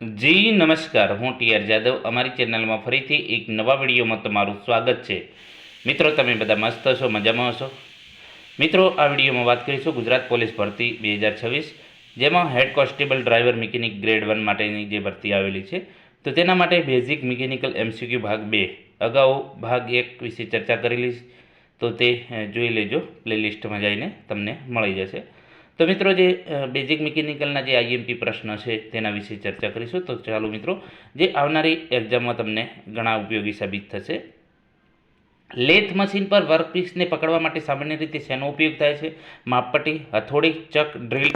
જી નમસ્કાર, હું ટીઆર જાદવ. અમારી ચેનલમાં ફરીથી એક નવા વિડીયોમાં તમારું સ્વાગત છે. મિત્રો, તમે બધા મસ્ત હશો, મજામાં હશો. મિત્રો, આ વિડીયોમાં વાત કરીશું ગુજરાત પોલીસ ભરતી 2026, જેમાં head constable driver mechanic grade 1 માટેની જે ભરતી આવેલી છે, તો તેના માટે બેઝિક મિકેનિકલ MCQ ભાગ 2 અગાઉ ભાગ 1 વિશે ચર્ચા કરેલી, તો તે જોઈ લેજો. પ્લેલિસ્ટમાં જઈને તમને મળી જશે. તો મિત્રો, જે બેઝિક મિકેનિકલના જે IMP પ્રશ્ન છે તેના વિશે ચર્ચા કરીશું. તો ચાલો મિત્રો, જે આવનારી એક્ઝામમાં તમને ઘણા ઉપયોગી સાબિત થશે. લેથ મશીન પર વર્કપીસને પકડવા માટે સામાન્ય રીતે શેનો ઉપયોગ થાય છે? માપપટ્ટી, હથોડી, ચક, ડ્રીલ.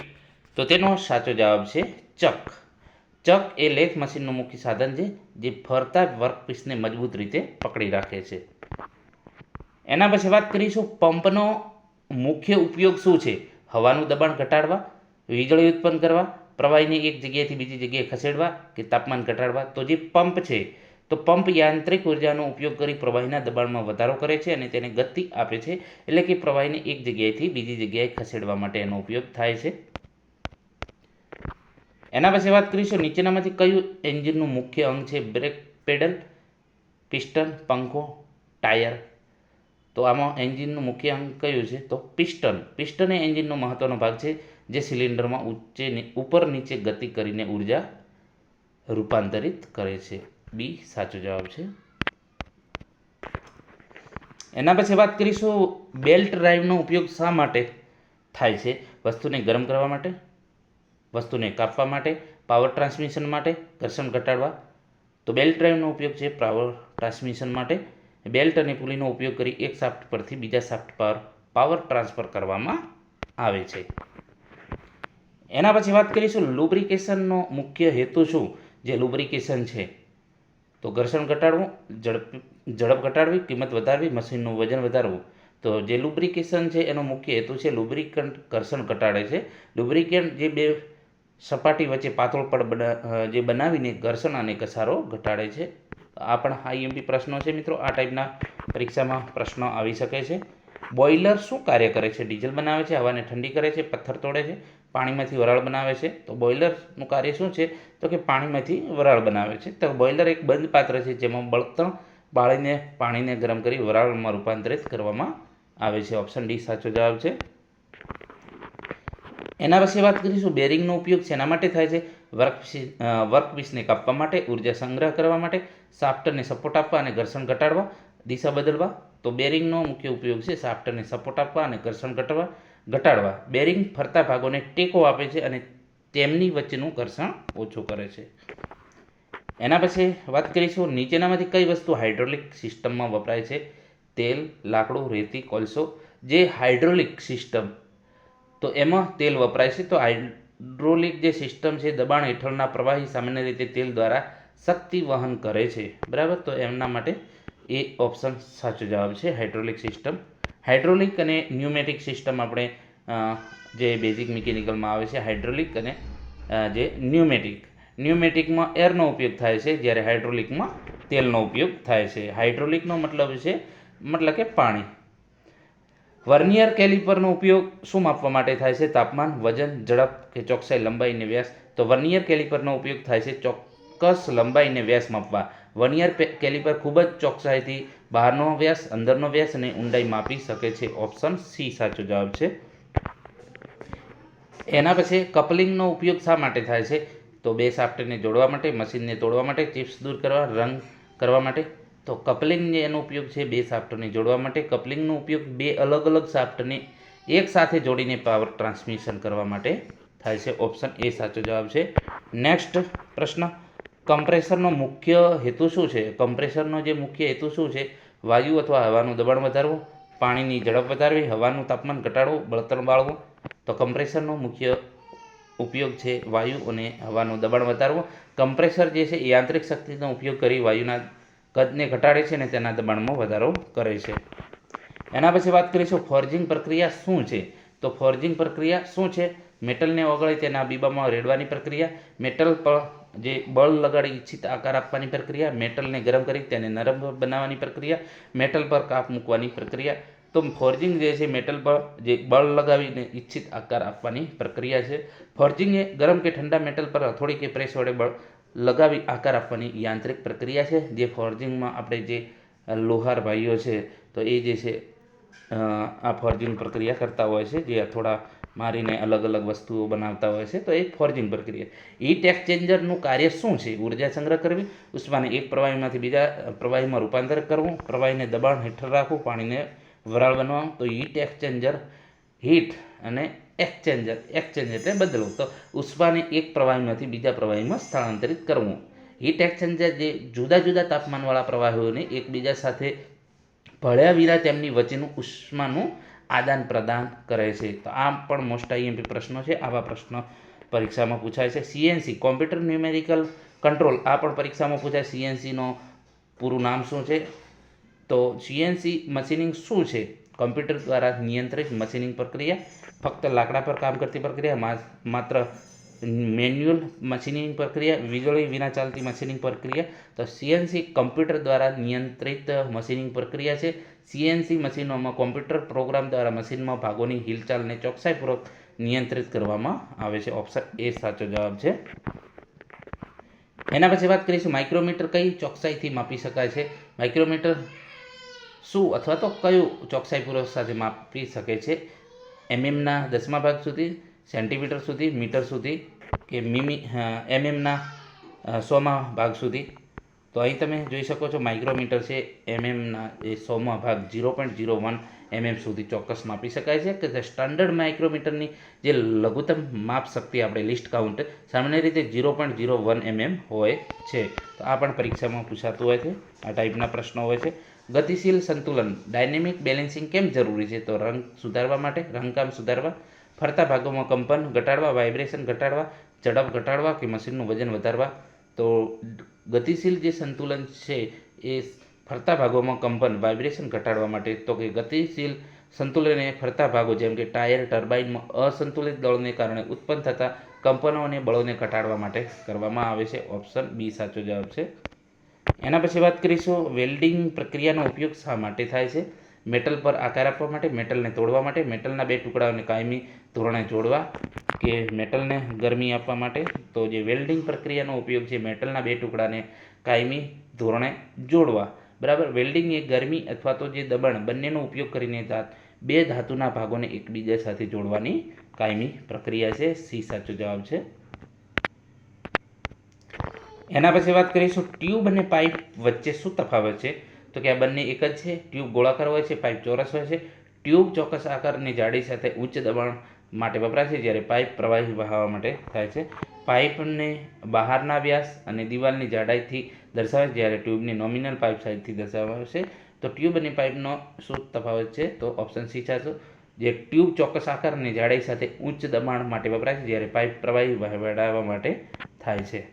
તો તેનો સાચો જવાબ છે ચક. ચક એ લેથ મશીનનું મુખ્ય સાધન છે, જે ફરતા વર્કપીસને મજબૂત રીતે પકડી રાખે છે. એના પછી વાત કરીશું, પંપનો મુખ્ય ઉપયોગ શું છે? હવાનું દબાણ ઘટાડવા, વીજળી ઉત્પન્ન કરવા, પ્રવાહીને એક જગ્યાએથી બીજી જગ્યાએ ખસેડવા, કે તાપમાન ઘટાડવા. તો જે પંપ છે, તો પંપ યાંત્રિક ઉર્જાનો ઉપયોગ કરી પ્રવાહીના દબાણમાં વધારો કરે છે અને તેને ગતિ આપે છે. એટલે કે પ્રવાહીને એક જગ્યાએથી બીજી જગ્યાએ ખસેડવા માટે એનો ઉપયોગ થાય છે. એના પછી વાત કરીશું, નીચેનામાંથી કયું એન્જિનનું મુખ્ય અંગ છે? બ્રેક પેડલ, પિસ્ટન, પંખો, ટાયર. તો આમાં એન્જિનનું મુખ્ય અંગ કયું છે? તો પિસ્ટન. પિસ્ટન એ એન્જિનનો મહત્વનો ભાગ છે, જે સિલિન્ડરમાં ઉપર નીચે ગતિ કરીને ઉર્જા રૂપાંતરિત કરે છે. બી સાચો જવાબ છે. એના પછી વાત કરીશું, બેલ્ટ ડ્રાઈવનો ઉપયોગ શા માટે થાય છે? વસ્તુને ગરમ કરવા માટે, વસ્તુને કાપવા માટે, પાવર ટ્રાન્સમિશન માટે, ઘર્ષણ ઘટાડવા. તો બેલ્ટ ડ્રાઈવનો ઉપયોગ છે પાવર ટ્રાન્સમિશન માટે. બેલ્ટ અને પુલીનો ઉપયોગ કરી એક શાફ્ટ પરથી બીજા શાફ્ટ પર પાવર ટ્રાન્સફર કરવામાં આવે છે. એના પછી વાત કરીશું, લુબ્રિકેશનનો મુખ્ય હેતુ શું? જે લુબ્રિકેશન છે, તો ઘર્ષણ ઘટાડવું, ઝડપ ઘટાડવી, કિંમત વધારવી, મશીનનું વજન વધારવું. તો જે લુબ્રિકેશન છે એનો મુખ્ય હેતુ છે લુબ્રિકન્ટ ઘર્ષણ ઘટાડે છે. લુબ્રિકન્ટ જે બે સપાટી વચ્ચે પાતળો પડ જે બનાવીને ઘર્ષણ અને ઘસારો ઘટાડે છે. આ પણ IMP પ્રશ્નો છે મિત્રો. આ ટાઈપના પરીક્ષામાં પ્રશ્નો આવી શકે છે. બોઇલર શું કાર્ય કરે છે? ડીઝલ બનાવે છે, હવાને ઠંડી કરે છે, પથ્થર તોડે છે, પાણીમાંથી વરાળ બનાવે છે. તો બોઇલરનું કાર્ય શું છે? તો કે પાણીમાંથી વરાળ બનાવે છે. તો બોઇલર એક બંધ પાત્ર છે, જેમાં બળતણ બાળીને પાણીને ગરમ કરી વરાળમાં રૂપાંતરિત કરવામાં આવે છે. ઓપ્શન ડી સાચો જવાબ છે. એના પછી વાત કરીશું, બેરિંગનો ઉપયોગ શેના માટે થાય છે? વર્કપીસને કાપવા માટે, ઉર્જા સંગ્રહ કરવા માટે, શાફ્ટને સપોર્ટ આપવા અને ઘર્ષણ ઘટાડવા, દિશા બદલવા. તો બેરિંગનો મુખ્ય ઉપયોગ છે શાફ્ટને સપોર્ટ આપવા અને ઘર્ષણ ઘટાડવા. બેરિંગ ફરતા ભાગોને ટેકો આપે છે અને તેમની વચ્ચેનું ઘર્ષણ ઓછું કરે છે. એના પછી વાત કરીશું, નીચેનામાંથી કઈ વસ્તુ હાઇડ્રોલિક સિસ્ટમમાં વપરાય છે? તેલ, લાકડું, રેતી, કોલસો. જે હાઇડ્રોલિક સિસ્ટમ, તો એમાં તેલ વપરાય છે. તો હાઇડ્રોલિક જે સિસ્ટમ છે, દબાણ હેઠળના પ્રવાહી સામાન્ય રીતે તેલ દ્વારા શક્તિ વહન કરે છે. બરાબર, તો એમના માટે એ ઓપ્શન સાચો જવાબ છે, હાઇડ્રોલિક સિસ્ટમ. હાઇડ્રોલિક અને ન્યુમેટિક સિસ્ટમ આપણે જે બેઝિક મિકેનિકલમાં આવે છે, હાઇડ્રોલિક અને જે ન્યુમેટિકમાં એરનો ઉપયોગ થાય છે, જ્યારે હાઇડ્રોલિકમાં તેલનો ઉપયોગ થાય છે. હાઇડ્રોલિકનો મતલબ કે પાણી. વર્નિયર કેલિપરનો ઉપયોગ શું માપવા માટે થાય છે? તાપમાન, વજન, ઝડપ, કે ચોકસાઈ, લંબાઈ અને વ્યાસ. તો વર્નિયર કેલિપરનો ઉપયોગ થાય છે ચોક્કસ લંબાઈ અને વ્યાસ માપવા. વર્નિયર કેલિપર ખૂબ જ ચોકસાઈથી બહારનો વ્યાસ, અંદરનો વ્યાસ અને ઊંડાઈ માપી શકે છે. ઓપ્શન સી સાચો જવાબ છે. એના પછી કપલિંગનો ઉપયોગ શા માટે થાય છે? તો બે શાફ્ટને જોડવા માટે, મશીનને તોડવા માટે, ચિપ્સ દૂર કરવા, રંગ કરવા માટે. તો કપલિંગ એનો ઉપયોગ છે બે શાફ્ટને જોડવા માટે. કપલિંગનો ઉપયોગ બે અલગ અલગ શાફ્ટને એક સાથે જોડીને પાવર ટ્રાન્સમિશન કરવા માટે થાય છે. ઓપ્શન એ સાચો જવાબ છે. નેક્સ્ટ પ્રશ્ન, કમ્પ્રેસરનો મુખ્ય હેતુ શું છે? કમ્પ્રેસરનો જે મુખ્ય હેતુ શું છે? વાયુ અથવા હવાનું દબાણ વધારવું, પાણીની ઝડપ વધારવી, હવાનું તાપમાન ઘટાડવું, બળતણ બાળવું. તો કમ્પ્રેસરનો મુખ્ય ઉપયોગ છે વાયુ અને હવાનું દબાણ વધારવું. કમ્પ્રેસર જે છે એ યાંત્રિક શક્તિનો ઉપયોગ કરી વાયુના કદને ઘટાડે છે અને તેના દબાણમાં વધારો કરે છે. એના પછી વાત કરીશું, ફોર્જિંગ પ્રક્રિયા શું છે? તો ફોર્જિંગ પ્રક્રિયા શું છે? મેટલને ઓગળી તેના બીબામાં રેડવાની પ્રક્રિયા, મેટલ પર જે બળ લગાડી ઈચ્છિત આકાર આપવાની પ્રક્રિયા, મેટલને ગરમ કરી તેને નરમ બનાવવાની પ્રક્રિયા, મેટલ પર કાપ મૂકવાની પ્રક્રિયા. તો ફોર્જિંગ જે છે મેટલ પર જે બળ લગાવીને ઈચ્છિત આકાર આપવાની પ્રક્રિયા છે. ફોર્જિંગ એ ગરમ કે ઠંડા મેટલ પર હથોડી કે પ્રેસ વડે લગાવી આકાર આપવાની યાંત્રિક પ્રક્રિયા છે. જે ફોર્જિંગમાં આપણે જે લોહાર ભાઈઓ છે તો એ જે છે આ ફોર્જિંગ પ્રક્રિયા કરતા હોય છે, જે હથોડા મારીને અલગ અલગ વસ્તુઓ બનાવતા હોય છે. તો એ ફોર્જિંગ પ્રક્રિયા. હીટ એક્સચેન્જરનું કાર્ય શું છે? ઉર્જા સંગ્રહ કરવી, ઉષ્માને એક પ્રવાહીમાંથી બીજા પ્રવાહીમાં રૂપાંતર કરવું, પ્રવાહીને દબાણ હેઠળ રાખવું, પાણીને વરાળ બનાવવું. તો હીટ એક્સચેન્જર, હીટ અને એક્સચેન્જર એટલે બદલવું. તો ઉષ્માને એક પ્રવાહીમાંથી બીજા પ્રવાહીમાં સ્થળાંતરિત કરવું. હીટ એક્સચેન્જર જે જુદા જુદા તાપમાનવાળા પ્રવાહીઓને એકબીજા સાથે ભળ્યા વિના તેમની વચ્ચેનું ઉષ્માનું આદાન પ્રદાન કરે છે. તો આ પણ મોસ્ટ આઈએમપી પ્રશ્નો છે. આવા પ્રશ્નો પરીક્ષામાં પૂછાય છે. સીએનસી કોમ્પ્યુટર ન્યુમેરિકલ કંટ્રોલ, આ પણ પરીક્ષામાં પૂછાય. સીએનસીનો પૂરું નામ શું છે? તો સીએનસી મશીનિંગ શું છે? કમ્પ્યુટર દ્વારા નિયંત્રિત મશીનિંગ પ્રક્રિયા, ફક્ત લાકડા પર કામ કરતી પ્રક્રિયા, માત્ર મેન્યુઅલ મશીનિંગ પ્રક્રિયા, વીજળી વિના ચાલતી મશીનિંગ પ્રક્રિયા. તો સીએનસી કમ્પ્યુટર દ્વારા નિયંત્રિત મશીનિંગ પ્રક્રિયા છે. સીએનસી મશીનોમાં કોમ્પ્યુટર પ્રોગ્રામ દ્વારા મશીનમાં ભાગોની હિલચાલને ચોકસાઈપૂર્વક નિયંત્રિત કરવામાં આવે છે. ઓપ્શન એ સાચો જવાબ છે. એના પછી વાત કરીશું માઇક્રોમીટર કઈ ચોકસાઈથી માપી શકાય છે. માઇક્રોમીટર શું અથવા તો કયું ચોકસાઈપૂર્વક સાથે માપી શકે છે? એમએમના 10મા ભાગ સુધી, સેન્ટીમીટર સુધી, મીટર સુધી કે એમએમના 100મા ભાગ સુધી. તો અહીં તમે જોઈ શકો છો માઇક્રોમીટર છે એમએમના એ 100મા ભાગ 0.01 mm સુધી ચોક્કસ માપી શકાય છે. કે સ્ટાન્ડર્ડ માઇક્રોમીટરની જે લઘુત્તમ માપ શક્તિ આપણે લિસ્ટ કાઉન્ટ સામાન્ય રીતે 0.01 mm હોય છે. તો આ પણ પરીક્ષામાં પૂછાતું હોય છે. આ ટાઈપના પ્રશ્નો હોય છે. ગતિશીલ સંતુલન ડાયનેમિક બેલેન્સિંગ કેમ જરૂરી છે? તો રંગ સુધારવા માટે, રંગકામ સુધારવા, ફરતા ભાગોમાં કંપન ઘટાડવા, વાઇબ્રેશન ઘટાડવા, ઝડપ ઘટાડવા કે મશીનનું વજન વધારવા. તો ગતિશીલ જે સંતુલન છે એ ફરતા ભાગોમાં કંપન, વાઇબ્રેશન ઘટાડવા માટે. તો કે ગતિશીલ સંતુલન એ ફરતા ભાગો જેમ કે ટાયર, ટર્બાઇનમાં અસંતુલિત દળોને કારણે ઉત્પન્ન થતા કંપનો અને બળોને ઘટાડવા માટે કરવામાં આવે છે. ઓપ્શન બી સાચો જવાબ છે. એના પછી વાત કરીશું વેલ્ડિંગ પ્રક્રિયાનો ઉપયોગ શા માટે થાય છે? મેટલ પર આકાર આપવા માટે, મેટલને તોડવા માટે, મેટલના બે ટુકડાઓને કાયમી ધોરણે જોડવા કે મેટલને ગરમી આપવા માટે. તો જે વેલ્ડિંગ પ્રક્રિયાનો ઉપયોગ છે મેટલના બે ટુકડાને કાયમી ધોરણે જોડવા. બરાબર. વેલ્ડિંગ એ ગરમી અથવા તો જે દબાણ બંનેનો ઉપયોગ કરીને બે ધાતુના ભાગોને એકબીજા સાથે જોડવાની કાયમી પ્રક્રિયા છે. સી સાચો જવાબ છે. એના પછી વાત કરીશું ટ્યુબ અને પાઇપ વચ્ચે શું તફાવત છે? તો કે આ બંને એક જ છે. ટ્યુબ ગોળાકાર હોય છે, પાઇપ ચોરસ હોય છે. ટ્યુબ ચોક્કસ આકારની જાડી સાથે ઉચ્ચ દબાણ માટે વપરાય છે, જ્યારે પાઇપ પ્રવાહી વહાવવા માટે થાય છે. પાઇપને બહારના વ્યાસ અને દિવાલની જાડાઈથી દર્શાવે છે, જ્યારે ટ્યુબને નોમિનલ પાઇપ સાઇઝથી દર્શાવે છે. તો ટ્યુબ અને પાઇપનો શું તફાવત છે? તો ઓપ્શન સી સાચો. જે ટ્યુબ ચોક્કસ આકાર અને જાડાઈ સાથે ઉચ્ચ દબાણ માટે વપરાય છે, જ્યારે પાઇપ પ્રવાહી વહાવવા માટે થાય છે.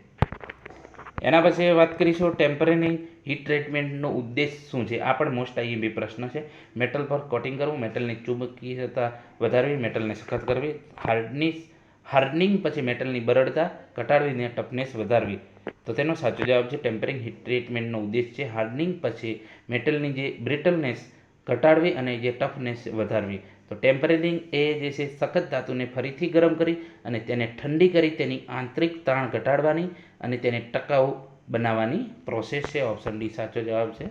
એના પછી વાત કરીશું ટેમ્પરરી હીટ ટ્રીટમેન્ટનો ઉદ્દેશ શું છે? આ પણ મોસ્ટ આઈએમપી પ્રશ્ન છે. મેટલ પર કોટિંગ કરવું, મેટલની ચુંબકીયતા વધારવી, મેટલને સખત કરવી, હાર્ડનિંગ પછી મેટલની બરડતા ઘટાડવીને ટફનેસ વધારવી. તો તેનો સાચો જવાબ છે ટેમ્પરિંગ હીટ ટ્રીટમેન્ટનો ઉદ્દેશ છે હાર્ડનિંગ પછી મેટલની જે બ્રિટલનેસ ઘટાડવી અને જે ટફનેસ વધારવી. તો ટેમ્પરિંગ એ જે છે સખત ધાતુને ફરીથી ગરમ કરી અને તેને ઠંડી કરી તેની આંતરિક તાણ ઘટાડવાની અને તેને ટકાઉ બનાવવાની પ્રોસેસ છે. ઓપ્શન ડી સાચો જવાબ છે.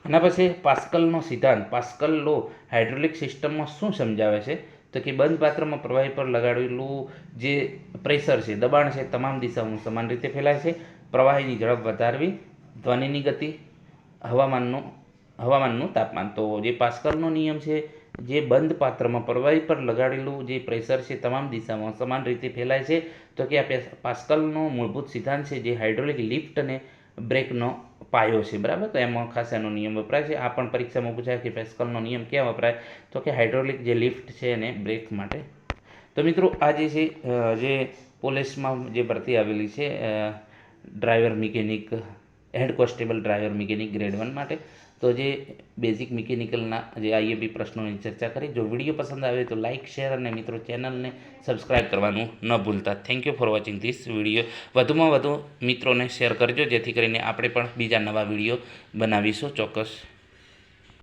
એના પછી પાસ્કલનો સિદ્ધાંત, પાસ્કલ લો હાઇડ્રોલિક સિસ્ટમમાં શું સમજાવે છે? તો કે બંધ પાત્રમાં પ્રવાહી પર લગાડેલું જે પ્રેશર છે, દબાણ છે, તમામ દિશાઓમાં સમાન રીતે ફેલાય છે. પ્રવાહીની ઝડપ વધારવી, ધ્વનિની ગતિ, હવામાનનું તાપમાન. તો જે પાસ્કલનો નિયમ છે, જે બંધ પાત્રમાં પ્રવાહી પર લગાડેલું જે પ્રેશર છે તમામ દિશામાં સમાન રીતે ફેલાય છે. તો કે આ પાસ્કલનો મૂળભૂત સિદ્ધાંત છે, જે હાઇડ્રોલિક લિફ્ટ અને બ્રેકનો પાયો છે. બરાબર. તો એમાં ખાસ એનો નિયમ વપરાય છે. આ પણ પરીક્ષામાં પૂછાય કે પાસ્કલનો નિયમ ક્યાં વપરાય? તો કે હાઇડ્રોલિક જે લિફ્ટ છે અને બ્રેક માટે. તો મિત્રો આ જે છે જે પોલીસમાં જે ભરતી આવેલી છે driver mechanic, head constable driver mechanic grade 1 માટે, તો જે બેઝિક મિકેનિકલના જે આઈએમપી પ્રશ્નોની ચર્ચા કરી. જો વિડીયો પસંદ આવે તો લાઇક, શેર અને મિત્રો ચેનલને સબસ્ક્રાઈબ કરવાનું ન ભૂલતા. Thank you for watching this video. વધુમાં વધુ મિત્રોને શેર કરજો, જેથી કરીને આપણે પણ બીજા નવા વિડીયો બનાવીશું ચોક્કસ.